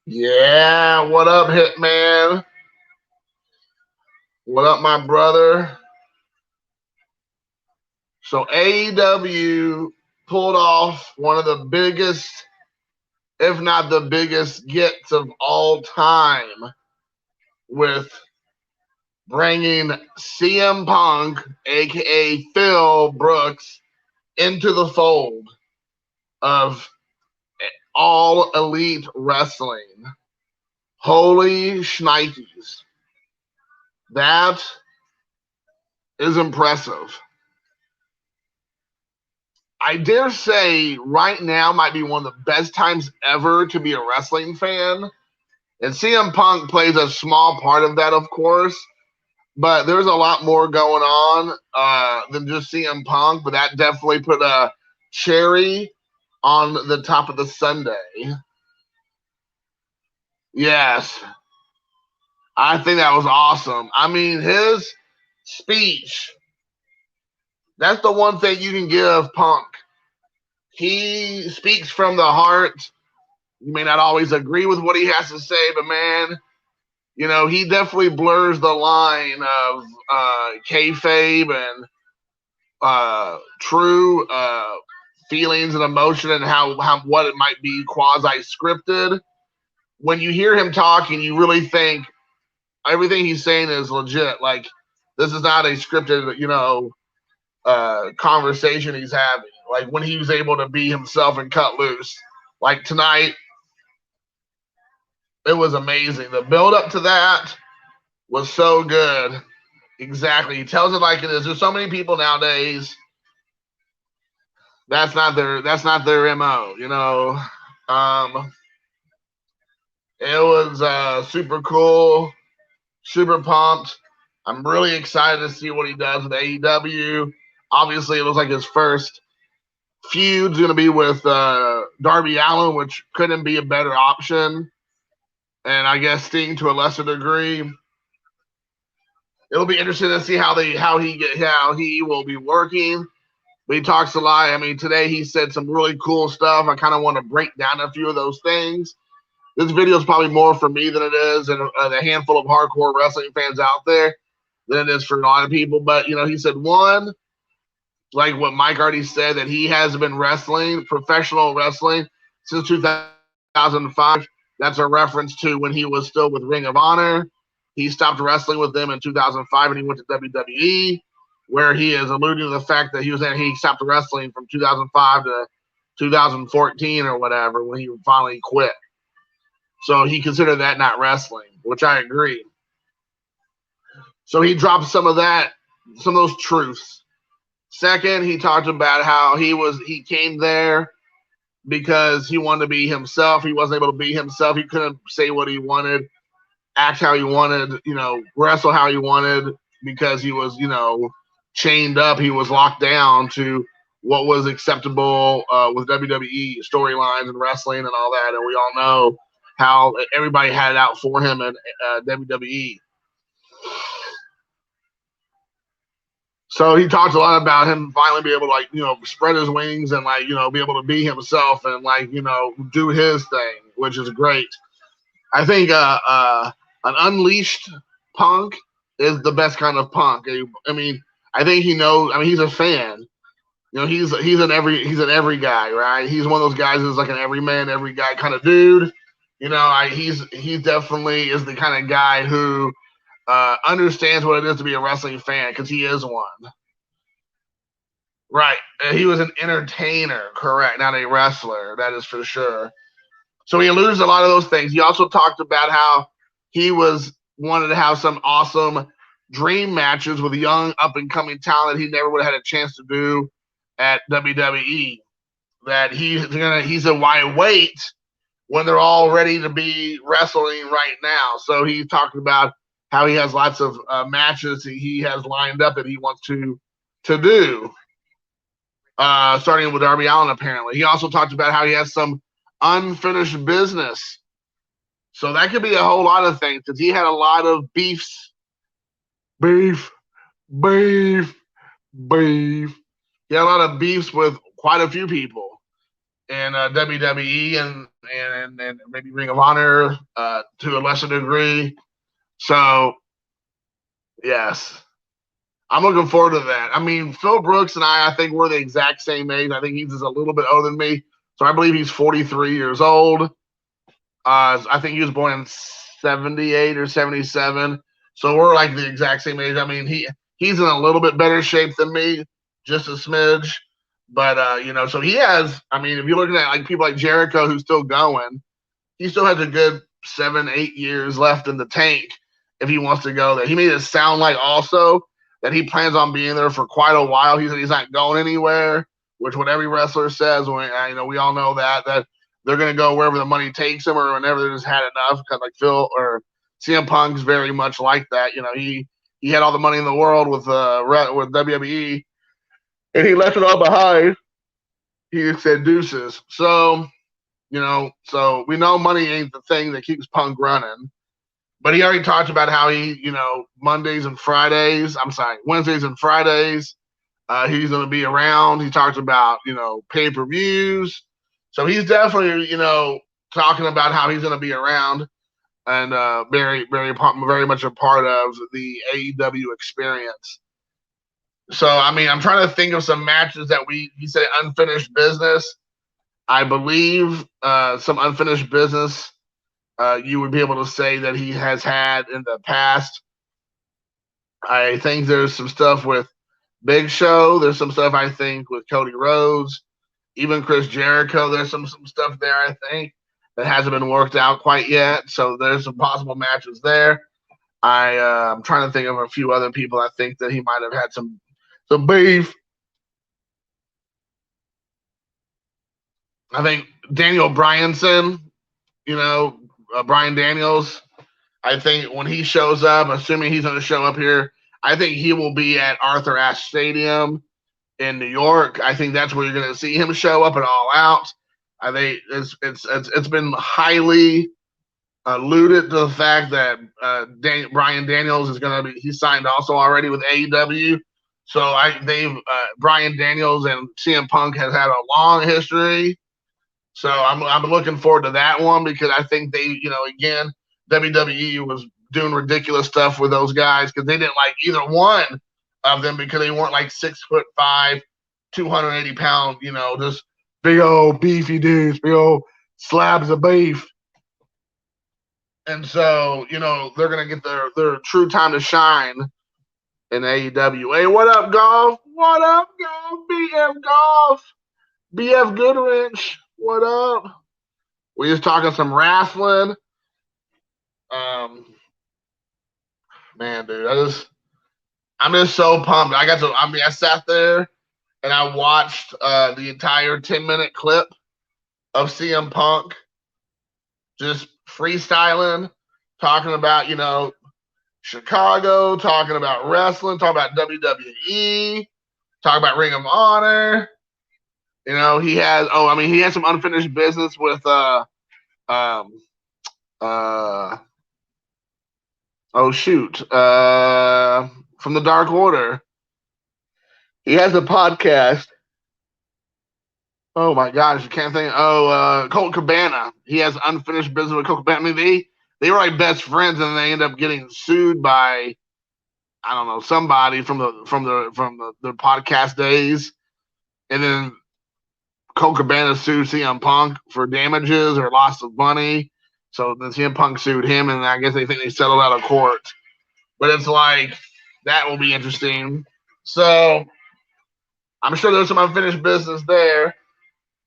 Yeah, what up, Hitman? What up, my brother? So AEW pulled off one of the biggest, if not the biggest, gets of all time with bringing CM Punk, aka Phil Brooks, into the fold of All Elite Wrestling. Holy shnikes. That is impressive. I dare say right now might be one of the best times ever to be a wrestling fan. And CM Punk plays a small part of that, of course. But there's a lot more going on than just CM Punk. But that definitely put a cherry on the top of the sundae. Yes. I think that was awesome. I mean, his speech, that's the one thing you can give Punk. He speaks from the heart. You may not always agree with what he has to say, but man, you know, he definitely blurs the line of kayfabe and true feelings and emotion and how what it might be quasi scripted. When you hear him talking, you really think everything he's saying is legit. Like this is not a scripted, conversation he's having. Like when he was able to be himself and cut loose. Like tonight, it was amazing. The build up to that was so good. Exactly. He tells it like it is. There's so many people nowadays. That's not their MO, you know. Um, it was super cool, super pumped. I'm really excited to see what he does with AEW. Obviously, it looks like his first feud's going to be with Darby Allin, which couldn't be a better option. And I guess Sting to a lesser degree. It'll be interesting to see how he will be working. But he talks a lot. I mean, today he said some really cool stuff. I kind of want to break down a few of those things. This video is probably more for me than it is, and a handful of hardcore wrestling fans out there than it is for a lot of people. But you know, he said one, like what Mike already said, that he has been wrestling, professional wrestling, since 2005. That's a reference to when he was still with Ring of Honor. He stopped wrestling with them in 2005 and he went to WWE, where he is alluding to the fact that he stopped wrestling from 2005 to 2014 or whatever when he finally quit. So he considered that not wrestling, which I agree. So he dropped some of those truths. Second, he talked about how he came there because he wanted to be himself. He wasn't able to be himself. He couldn't say what he wanted, act how he wanted, wrestle how he wanted because he was, chained up. He was locked down to what was acceptable with WWE storylines and wrestling and all that. And we all know how everybody had it out for him in WWE. So he talks a lot about him finally be able to spread his wings and be able to be himself and do his thing, which is great. I think an unleashed Punk is the best kind of Punk. I mean, I think he knows. I mean, he's a fan. He's an every guy, right? He's one of those guys who's like an every man, every guy kind of dude. He definitely is the kind of guy who understands what it is to be a wrestling fan because he is one. Right. He was an entertainer, correct, not a wrestler. That is for sure. So he alludes to a lot of those things. He also talked about how he wanted to have some awesome dream matches with young up and coming talent he never would have had a chance to do at WWE. That he said, why wait when they're all ready to be wrestling right now. So he talked about how he has lots of matches he has lined up that he wants to do. Starting with Darby Allin, apparently. He also talked about how he has some unfinished business. So that could be a whole lot of things because he had a lot of beefs. Beef. He had a lot of beefs with quite a few people in WWE and maybe Ring of Honor to a lesser degree. So, yes. I'm looking forward to that. I mean, Phil Brooks and I think we're the exact same age. I think he's just a little bit older than me. So I believe he's 43 years old. I think he was born in 78 or 77. So we're like the exact same age. I mean, he's in a little bit better shape than me, just a smidge. But, so he has, I mean, if you're looking at like people like Jericho who's still going, he still has a good 7-8 years left in the tank if he wants to go there. He made it sound like also that he plans on being there for quite a while. He said he's not going anywhere, which what every wrestler says. We all know that they're going to go wherever the money takes them or whenever they just had enough. Because like Phil or CM Punk's very much like that. He had all the money in the world with WWE, and he left it all behind. He said deuces. So so we know money ain't the thing that keeps Punk running. But he already talked about how he, Wednesdays and Fridays, he's going to be around. He talked about, pay-per-views. So he's definitely, talking about how he's going to be around and very, very, very much a part of the AEW experience. So, I mean, I'm trying to think of some matches that he said unfinished business. I believe some unfinished business you would be able to say that he has had in the past. I think there's some stuff with Big Show. There's some stuff I think with Cody Rhodes, even Chris Jericho. There's some stuff there I think that hasn't been worked out quite yet. So there's some possible matches there. I'm trying to think of a few other people I think that he might have had some beef. I think Daniel Bryanson, Bryan Daniels. I think when he shows up, assuming he's going to show up here, I think he will be at Arthur Ashe Stadium in New York. I think that's where you're going to see him show up and All Out. I think it's been highly alluded to the fact that Bryan Daniels is going to be. He signed also already with AEW. So Bryan Daniels and CM Punk has had a long history. So I'm looking forward to that one because I think they, again, WWE was doing ridiculous stuff with those guys because they didn't like either one of them because they weren't like 6'5", 280 pound, just big old beefy dudes, big old slabs of beef. And so, they're gonna get their true time to shine in AEW. Hey, what up, Golf? What up, Golf? BF Golf, BF Goodrich. What up? We just talking some wrestling. Man, dude, I'm just so pumped. I sat there and I watched the entire 10-minute clip of CM Punk just freestyling, talking about, Chicago, talking about wrestling, talking about WWE, talking about Ring of Honor. He has some unfinished business with from the Dark Order. He has a podcast. Oh my gosh, you can't think. Colt Cabana. He has unfinished business with Colt Cabana. I mean, they were like best friends, and they end up getting sued by, I don't know, somebody from the podcast days, and then Colt Cabana sued CM Punk for damages or loss of money. So then CM Punk sued him, and I guess they think they settled out of court. But it's like, that will be interesting. So I'm sure there's some unfinished business there.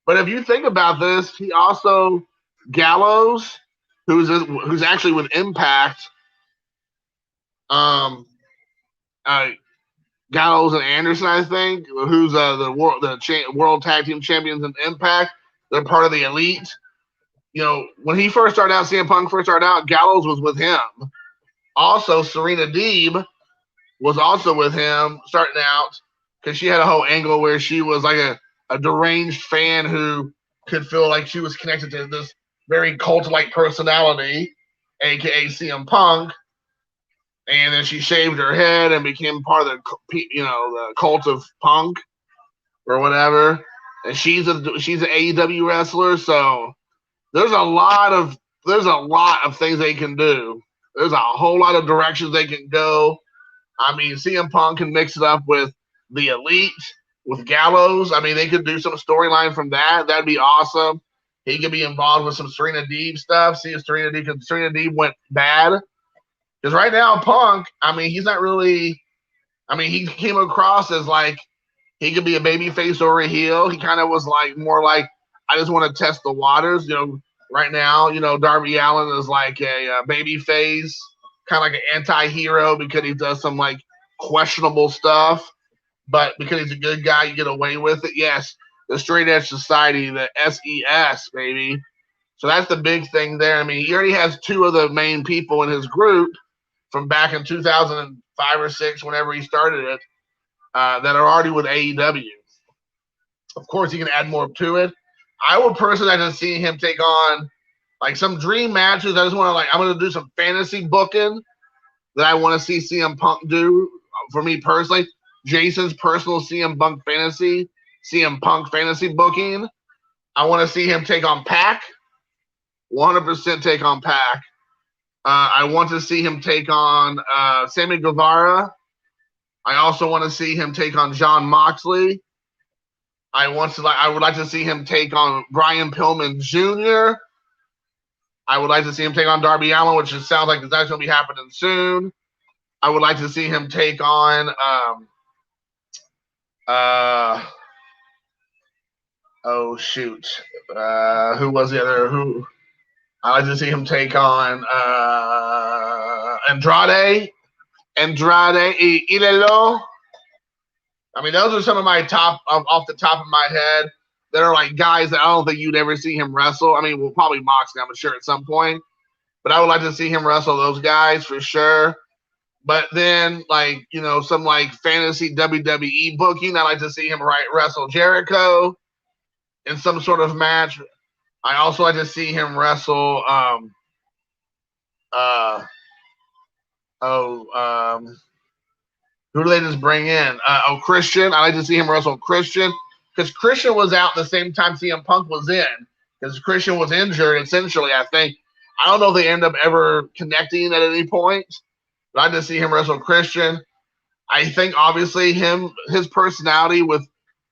But if you think about this, he also, Gallows, who's actually with Impact, Gallows and Anderson, I think, who's the world tag team champions in Impact. They're part of the Elite. when he first started out, CM Punk first started out, Gallows was with him. Also, Serena Deeb was also with him starting out because she had a whole angle where she was like a deranged fan who could feel like she was connected to this very cult-like personality, aka CM Punk. And then she shaved her head and became part of the cult of Punk or whatever. And she's an AEW wrestler, so there's a lot of things they can do. There's a whole lot of directions they can go. I mean, CM Punk can mix it up with the Elite, with Gallows. I mean, they could do some storyline from that. That'd be awesome. He could be involved with some Serena Deeb stuff. See if Serena Deeb went bad. Because right now, Punk, I mean, he's not really. I mean, he came across as like he could be a baby face or a heel. He kind of was like more like, I just want to test the waters. Right now, Darby Allin is like a baby face, kind of like an anti-hero because he does some like questionable stuff. But because he's a good guy, you get away with it. Yes, the Straight Edge Society, the SES, baby. So that's the big thing there. I mean, he already has two of the main people in his group from back in 2005 or 6, whenever he started it, that are already with AEW. Of course, he can add more to it. I would personally like to see him take on like some dream matches. I just want to I'm going to do some fantasy booking that I want to see CM Punk do. For me personally, Jason's personal CM Punk fantasy booking. I want to see him take on Pac. 100% take on Pac. I want to see him take on Sammy Guevara. I also want to see him take on Jon Moxley. I would like to see him take on Brian Pillman Jr. I would like to see him take on Darby Allin, which sounds like that's going to be happening soon. I would like to see him take on who was the other? Who? I like to see him take on Andrade Ilelo. I mean, those are some of my off the top of my head. That are like guys that I don't think you'd ever see him wrestle. I mean, well, probably Moxley, I'm sure, at some point. But I would like to see him wrestle those guys for sure. But then, some like fantasy WWE booking, I like to see him wrestle Jericho in some sort of match. I also like to see him wrestle who do they just bring in? Christian. I like to see him wrestle Christian because Christian was out the same time CM Punk was in because Christian was injured essentially. I think I don't know if they end up ever connecting at any point, but I just see him wrestle Christian. I think obviously his personality with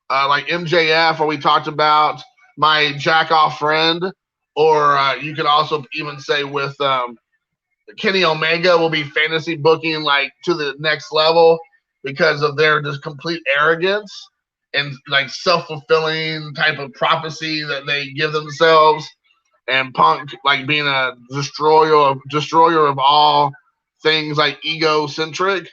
like MJF, or we talked about my jack off friend, or you could also even say with Kenny Omega will be fantasy booking like to the next level because of their just complete arrogance and like self-fulfilling type of prophecy that they give themselves, and Punk like being a destroyer of all things like egocentric.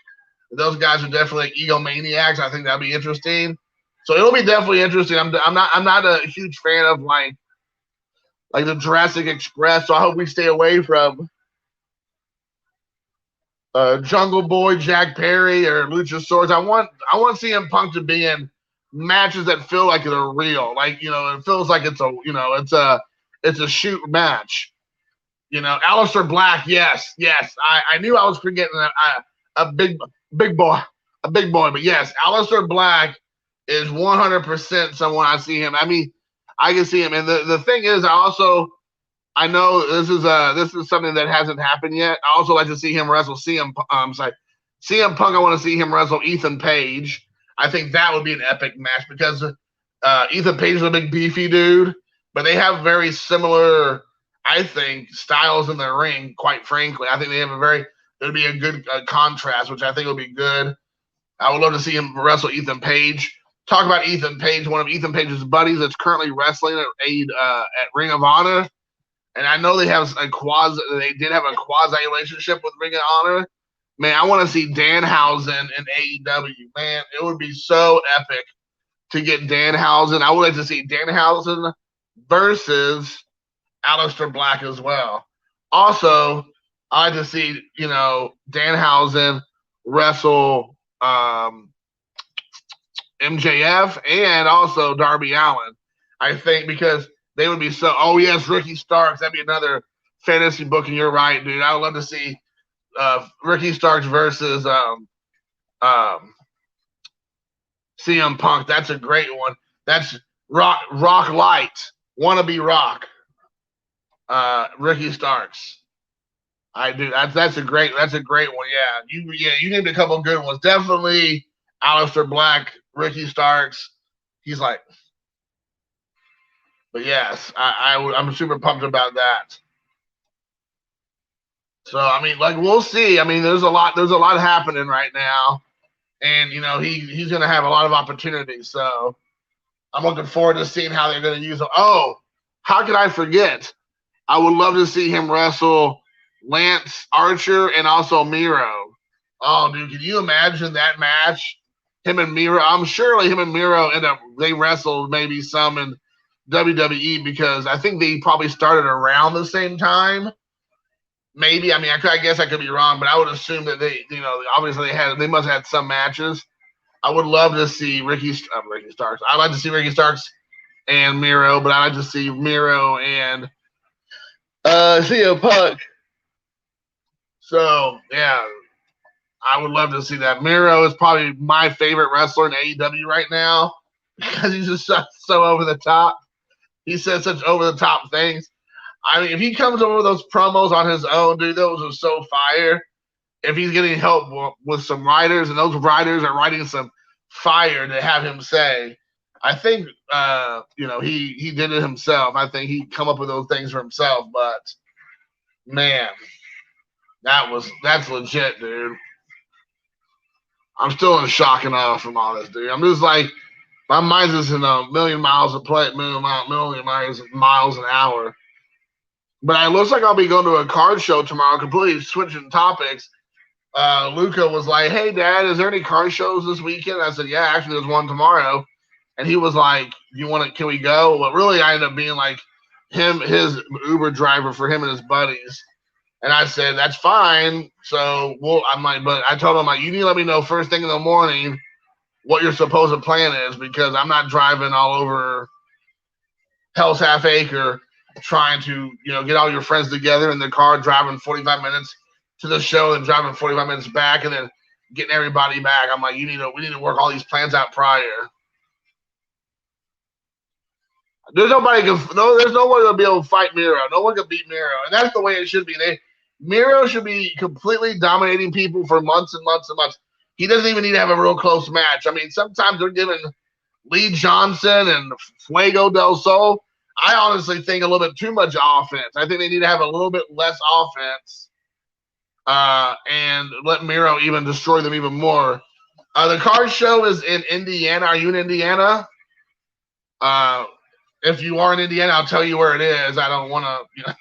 Those guys are definitely like egomaniacs. I think that'd be interesting. So it'll be definitely interesting. I'm not a huge fan of like the Jurassic Express, so I hope we stay away from Jungle Boy, Jack Perry, or Luchasaurus. I want CM Punk to be in matches that feel like they're real. Like, it feels like it's a shoot match. Aleister Black, yes. I knew I was forgetting a big boy, but yes, Aleister Black is 100% someone I see him. I mean, I can see him, and the thing is, I know this is something that hasn't happened yet. I also like to see him wrestle CM Punk. I want to see him wrestle Ethan Page. I think that would be an epic match because Ethan Page is a big beefy dude, but they have very similar, I think, styles in their ring. Quite frankly, I think they have it'd be a good contrast, which I think would be good. I would love to see him wrestle Ethan Page. Talk about Ethan Page, one of Ethan Page's buddies that's currently wrestling at Ring of Honor. And I know they did have a quasi relationship with Ring of Honor. Man, I want to see Danhausen in AEW. Man, it would be so epic to get Danhausen. I would like to see Danhausen versus Aleister Black as well. Also, I like to see, Danhausen wrestle MJF and also Darby Allin. I think because they would be so. Oh yes, Ricky Starks. That'd be another fantasy booking. You're right, dude. I would love to see Ricky Starks versus um, CM Punk. That's a great one. That's Rock Light. Wannabe Rock. Ricky Starks. I do. That's a great one. You named a couple of good ones. Definitely Aleister Black, Ricky Starks. He's like, but yes, I'm super pumped about that. So I mean, like we'll see. I mean, there's a lot happening right now, and he's gonna have a lot of opportunities. So I'm looking forward to seeing how they're gonna use him. Oh, how could I forget? I would love to see him wrestle Lance Archer and also Miro. Oh, dude, can you imagine that match? Him and Miro. I'm sure him and Miro they wrestled maybe some in WWE because I think they probably started around the same time. Maybe. I mean, I guess I could be wrong, but I would assume that obviously they must have had some matches. I would love to see Ricky Starks. I'd like to see Ricky Starks and Miro, but I'd like to see Miro and CM Punk. So yeah, I would love to see that. Miro is probably my favorite wrestler in AEW right now because he's just so over the top. He says such over the top things. I mean, if he comes over those promos on his own, dude, those are so fire. If he's getting help with some writers, and those writers are writing some fire to have him say, I think he did it himself. I think he come up with those things for himself. But man, that's legit, dude. I'm still in shock and awe from all this, dude. I'm just like, my mind's just in a million miles an hour. But it looks like I'll be going to a card show tomorrow, completely switching topics. Luca was like, "Hey, Dad, is there any car shows this weekend?" I said, "Yeah, actually, there's one tomorrow." And he was like, Can we go?" But really, I ended up being like his Uber driver for him and his buddies. And I said, "That's fine." So I'm like, but I told him, like, you need to let me know first thing in the morning what your supposed plan is because I'm not driving all over Hell's Half Acre trying to, get all your friends together in the car, driving 45 minutes to the show and driving 45 minutes back and then getting everybody back. I'm like, we need to work all these plans out prior. There's no one to be able to fight Miro. No one can beat Miro. And that's the way it should be. Miro should be completely dominating people for months and months and months. He doesn't even need to have a real close match. I mean, sometimes they're giving Lee Johnson and Fuego del Sol, I honestly think a little bit too much offense. I think they need to have a little bit less offense and let Miro even destroy them even more. The card show is in Indiana. Are you in Indiana? If you are in Indiana, I'll tell you where it is. I don't want to, I'm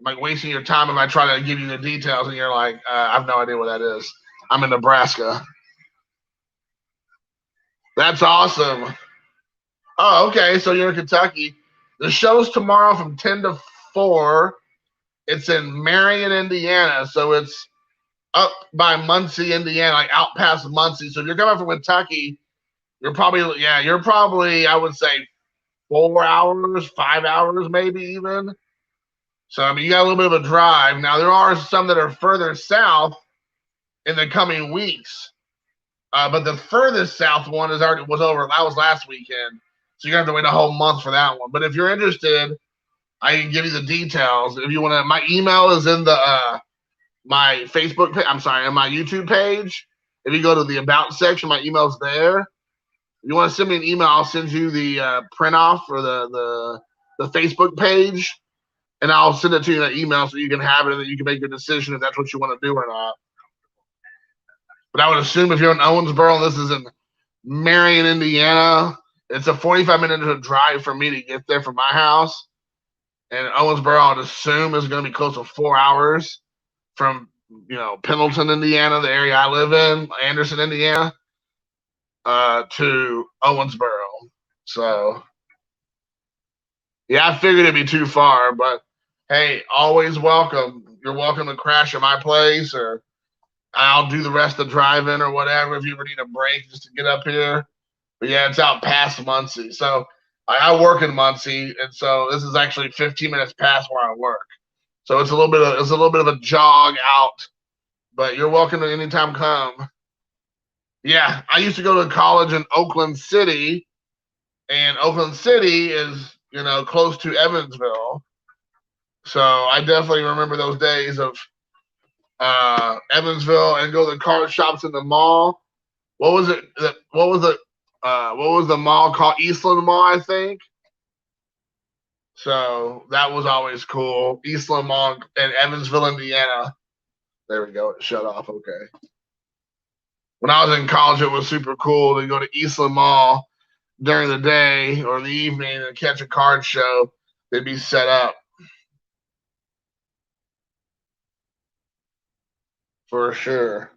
like wasting your time if I try to give you the details and you're like, I have no idea what that is. I'm in Nebraska. That's awesome. Oh, okay. So you're in Kentucky. The show's tomorrow from 10 to 4. It's in Marion, Indiana. So it's up by Muncie, Indiana, like out past Muncie. So if you're coming from Kentucky, you're probably, I would say 4 hours, 5 hours, maybe even. So, I mean, you got a little bit of a drive. Now, there are some that are further south in the coming weeks. But the furthest south one was over. That was last weekend. So you're going to have to wait a whole month for that one. But if you're interested, I can give you the details. If you want to, my email is in the my Facebook page. I'm sorry, on my YouTube page. If you go to the About section, my email's there. If you want to send me an email, I'll send you the print off for the Facebook page. And I'll send it to you in an email so you can have it and then you can make your decision if that's what you want to do or not. But I would assume if you're in Owensboro and this is in Marion, Indiana, it's a 45-minute drive for me to get there from my house. And Owensboro, I'd assume, is going to be close to 4 hours from, Pendleton, Indiana, the area I live in, Anderson, Indiana, to Owensboro. So, Yeah, I figured it'd be too far, but hey, always welcome. You're welcome to crash at my place, or I'll do the rest of the drive-in or whatever if you ever need a break just to get up here. But yeah, it's out past Muncie. So I work in Muncie, and so this is actually 15 minutes past where I work. So it's a little bit of a jog out. But you're welcome to anytime come. Yeah, I used to go to college in Oakland City, and Oakland City is close to Evansville. So I definitely remember those days of Evansville and go to the card shops in the mall. What was it? What was it? What was the mall called? Eastland Mall, I think. So that was always cool. Eastland Mall in Evansville, Indiana. There we go. It shut off. Okay. When I was in college, it was super cool to go to Eastland Mall during the day or the evening and catch a card show. They'd be set up for sure.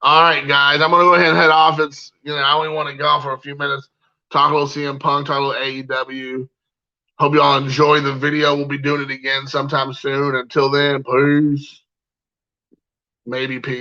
All right, guys, I'm gonna go ahead and head off. It's I only want to go for a few minutes, talk a little CM Punk, talk a little AEW. Hope you all enjoy the video. We'll be doing it again sometime soon. Until then, peace. Maybe peace.